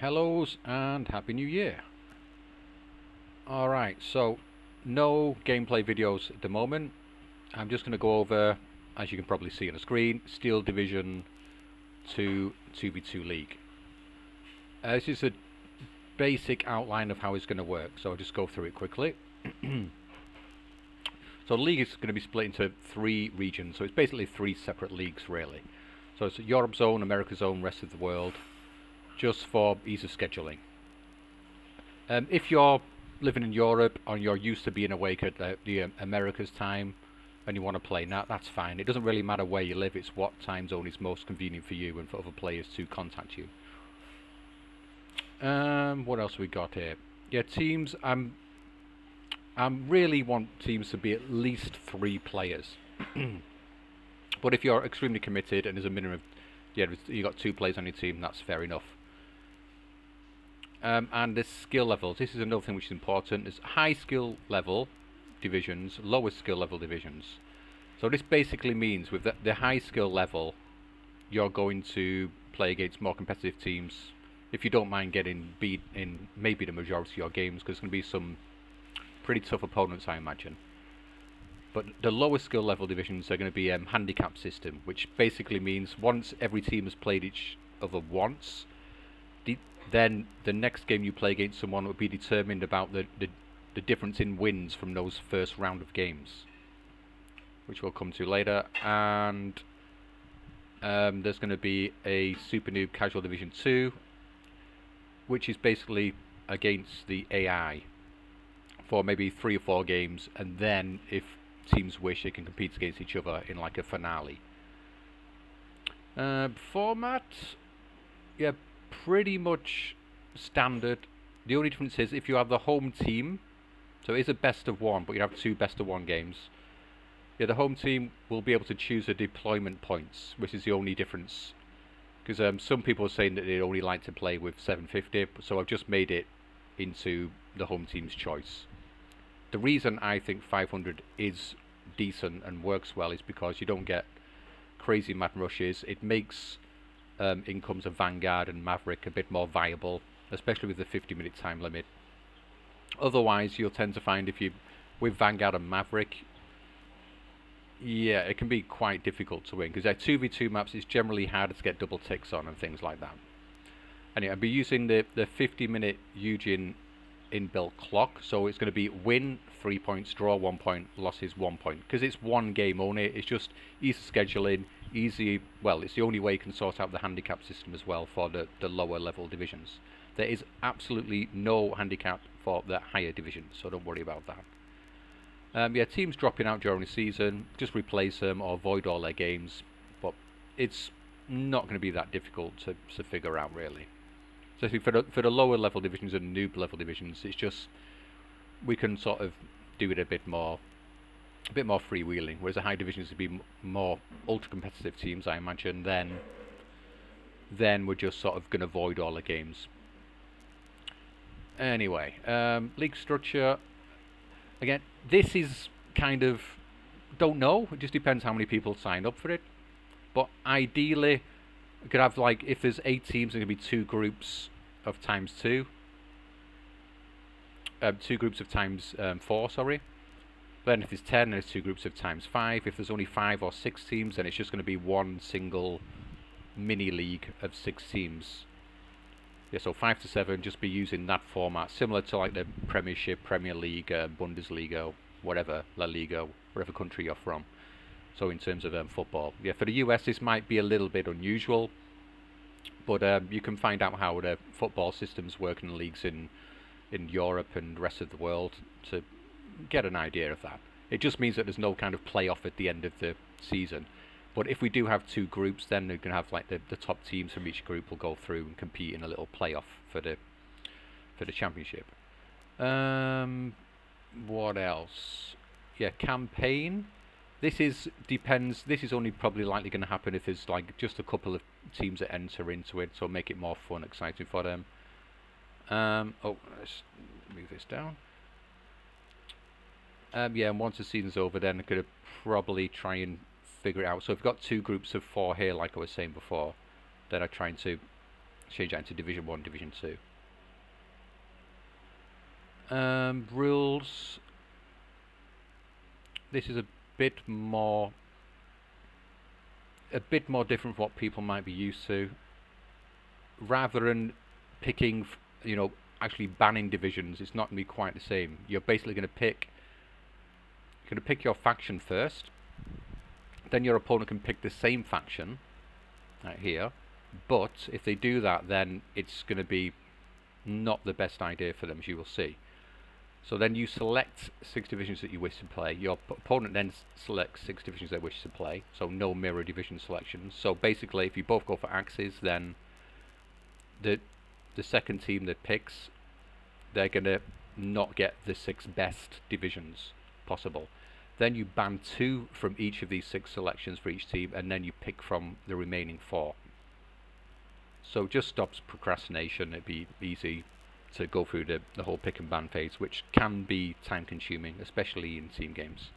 Hellos and Happy New Year. Alright, so no gameplay videos at the moment. I'm just going to go over, as you can probably see on the screen, Steel Division 2 2v2 League. This is a basic outline of how it's going to work, so I'll just go through it quickly. So the league is going to be split into 3 regions, so it's basically 3 separate leagues really. So it's Europe Zone, America Zone, Rest of the World, just for ease of scheduling. If you're living in Europe and you're used to being awake at the America's time and you want to play now, that's fine. It doesn't really matter where you live, it's what time zone is most convenient for you and for other players to contact you. What else we got here? Yeah, teams. I really want teams to be at least 3 players. But if you're extremely committed and there's a minimum of, yeah, you got 2 players on your team, that's fair enough. And the skill levels, this is another thing which is important. There's high skill level divisions, lower skill level divisions. So this basically means with the high skill level, you're going to play against more competitive teams if you don't mind getting beat in maybe the majority of your games, because there's going to be some pretty tough opponents, I imagine. But the lower skill level divisions are going to be handicap system, which basically means once every team has played each other once, then the next game you play against someone will be determined about the difference in wins from those first round of games, which we'll come to later. And there's going to be a Super Noob Casual Division 2, which is basically against the AI for maybe 3 or 4 games, and then if teams wish, they can compete against each other in like a finale. Format, yeah, pretty much standard. The only difference is if you have the home team, so it is a best of 1, but you have 2 best of 1 games. Yeah, the home team will be able to choose the deployment points, which is the only difference. Because some people are saying that they only like to play with 750, so I've just made it into the home team's choice. The reason I think 500 is decent and works well is because you don't get crazy mad rushes. It makes incomes of Vanguard and Maverick a bit more viable, especially with the 50-minute time limit. Otherwise, you'll tend to find if you with Vanguard and Maverick, yeah, it can be quite difficult to win because they're 2v2 maps. It's generally harder to get double ticks on and things like that. Anyway, I'll be using the 50-minute Eugen inbuilt clock, so it's going to be win 3 points, draw 1 point, losses 1 point, because it's one game only. It's just easy scheduling, easy. Well, it's the only way you can sort out the handicap system as well for the lower level divisions. There is absolutely no handicap for the higher divisions, so don't worry about that. Yeah, teams dropping out during the season, just replace them or void all their games, but it's not going to be that difficult to figure out really. So for the lower level divisions and noob level divisions, it's just we can sort of do it a bit more freewheeling. Whereas the high divisions would be more ultra competitive teams, I imagine. Then we're just sort of going to void all the games. Anyway, league structure. Again, this is kind of don't know. It just depends how many people sign up for it. But ideally, you could have, like, if there's 8 teams, there could be 2 groups of times 2. 2 groups of times 4, sorry. Then if there's 10, there's 2 groups of times 5. If there's only 5 or 6 teams, then it's just going to be one single mini league of 6 teams. Yeah, so 5 to 7, just be using that format, similar to like the Premiership, Premier League, Bundesliga, whatever, La Liga, whatever country you're from. So in terms of football, yeah, for the US this might be a little bit unusual, but you can find out how the football systems work in leagues in Europe and the rest of the world to get an idea of that. It just means that there's no kind of playoff at the end of the season. But if we do have 2 groups, then they're going to have like the top teams from each group will go through and compete in a little playoff for the championship. What else? Yeah, campaign. This depends. This is only probably likely going to happen if there's like just a couple of teams that enter into it, so make it more fun, exciting for them. Oh, let's move this down. Yeah, and once the season's over, then I'm going to probably try and figure it out. So I've got 2 groups of 4 here, like I was saying before, that are trying to change that into Division 1, Division 2. Rules. This is a bit more different from what people might be used to. Rather than picking, you know, actually banning divisions, it's not going to be quite the same. You're basically going to pick your faction first, then your opponent can pick the same faction right here, but if they do that, then it's going to be not the best idea for them, as you will see. So then you select 6 divisions that you wish to play. Your opponent then selects 6 divisions they wish to play, so no mirror division selections. So basically, if you both go for axes, then the second team that picks, they're going to not get the 6 best divisions possible. Then you ban 2 from each of these 6 selections for each team, and then you pick from the remaining 4. So it just stops procrastination. It'd be easy to go through the whole pick and ban phase, which can be time consuming, especially in team games.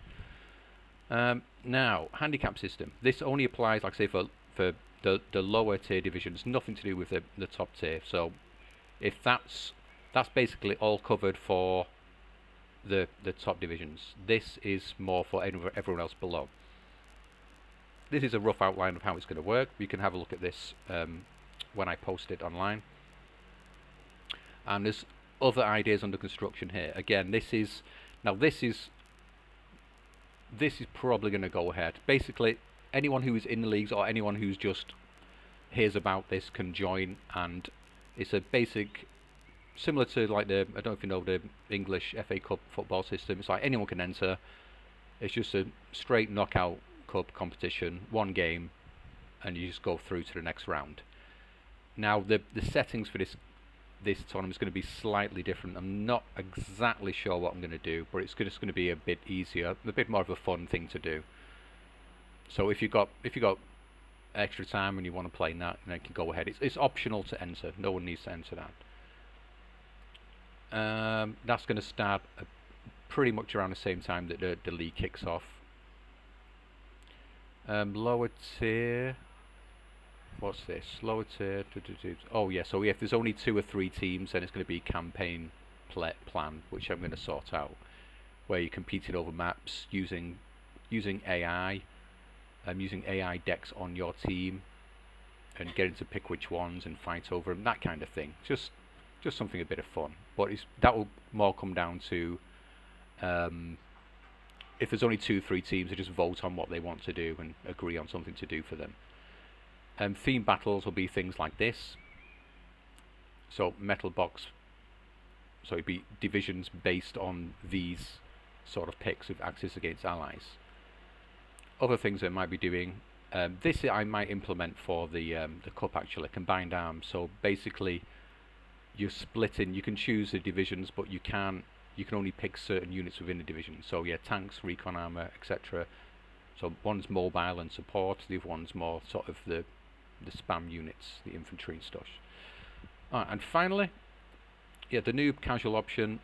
Now, handicap system. This only applies, like I say, for the lower tier divisions, nothing to do with the top tier. So if that's basically all covered for the top divisions. This is more for everyone else below. This is a rough outline of how it's going to work. You can have a look at this when I post it online. And there's other ideas under construction here. Again, this is probably going to go ahead. Basically, anyone who is in the leagues or anyone who's just hears about this can join, and it's a basic, similar to like I don't know if you know the English FA Cup football system. It's like anyone can enter. It's just a straight knockout cup competition, one game, and you just go through to the next round. Now the settings for this tournament is going to be slightly different. I'm not exactly sure what I'm going to do, but it's just going to be a bit easier, a bit more of a fun thing to do. So if you got extra time and you want to play that, then you can go ahead. It's optional to enter. No one needs to enter that. That's going to start pretty much around the same time that the league kicks off. Lower tier. What's this? Lower tier. Oh yeah. So if there's only 2 or 3 teams, then it's going to be campaign plan, which I'm going to sort out, where you're competing over maps using AI. Using AI decks on your team and getting to pick which ones and fight over them, that kind of thing. Just something a bit of fun. But that will more come down to if there's only 2 or 3 teams, they just vote on what they want to do and agree on something to do for them. Theme battles will be things like this. So Metal Box. So it'd be divisions based on these sort of picks of Axis against Allies. Other things I might be doing, this I might implement for the cup actually, combined arms. So basically, you're splitting. You can choose the divisions, but you can only pick certain units within the division. So yeah, tanks, recon armor, etc. So one's mobile and support. The other one's more sort of the spam units, the infantry and stuff. Alright, and finally, yeah, the noob casual option.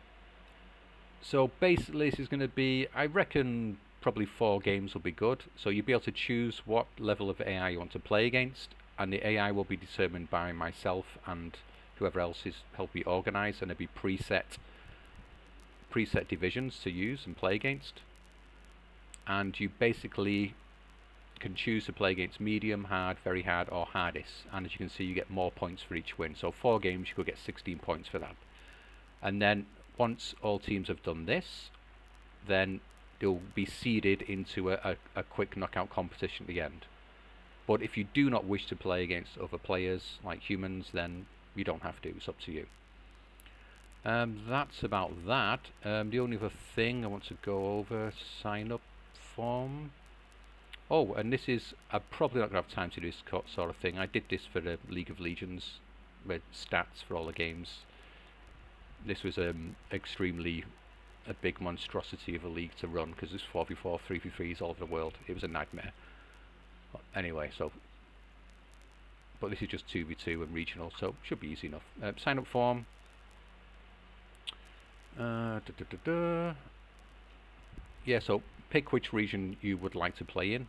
So basically, this is going to be, I reckon, probably 4 games will be good. So you'll be able to choose what level of AI you want to play against, and the AI will be determined by myself and whoever else is help you organize, and there'll be preset divisions to use and play against. And you basically can choose to play against medium, hard, very hard, or hardest. And as you can see, you get more points for each win. So 4 games, you could get 16 points for that. And then once all teams have done this, then they'll be seeded into a quick knockout competition at the end. But if you do not wish to play against other players like humans, then you don't have to. It's up to you. That's about that. The only other thing I want to go over, sign up form. Oh, and this is, I'm probably not going to have time to do this sort of thing. I did this for the League of Legends with stats for all the games. This was extremely a big monstrosity of a league to run because it's 4v4, 3v3s all over the world. It was a nightmare. Anyway, so, but this is just 2v2 and regional, so should be easy enough. Sign up form. Yeah, so pick which region you would like to play in.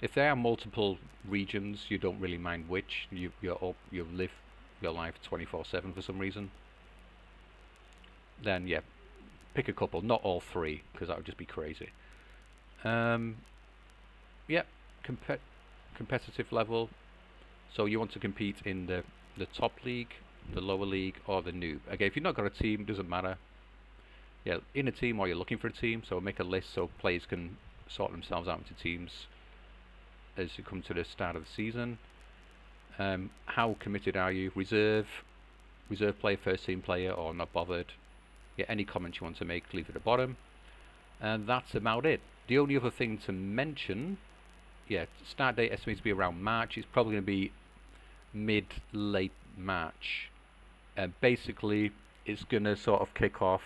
If there are multiple regions, you don't really mind which. You live you're live 24/7 for some reason, then yeah, pick a couple, not all three, because that would just be crazy. Yeah, competitive level. So you want to compete in the top league, the lower league, or the noob. Again, if you've not got a team, doesn't matter. Yeah, in a team or you're looking for a team, so make a list so players can sort themselves out into teams as you come to the start of the season. How committed are you? Reserve player, first team player, or not bothered? Yeah, any comments you want to make, leave at the bottom. And that's about it. The only other thing to mention, yeah, start date estimated to be around March. It's probably going to be mid-late March. Basically, it's going to sort of kick off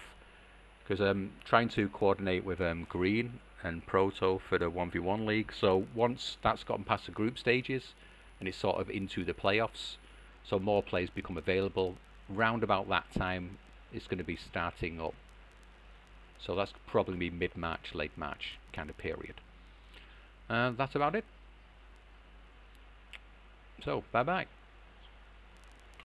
because I'm trying to coordinate with Green and Proto for the 1v1 league. So once that's gotten past the group stages and it's sort of into the playoffs, so more players become available, round about that time it's going to be starting up. So that's probably be mid-March, late March kind of period. That's about it. So bye bye.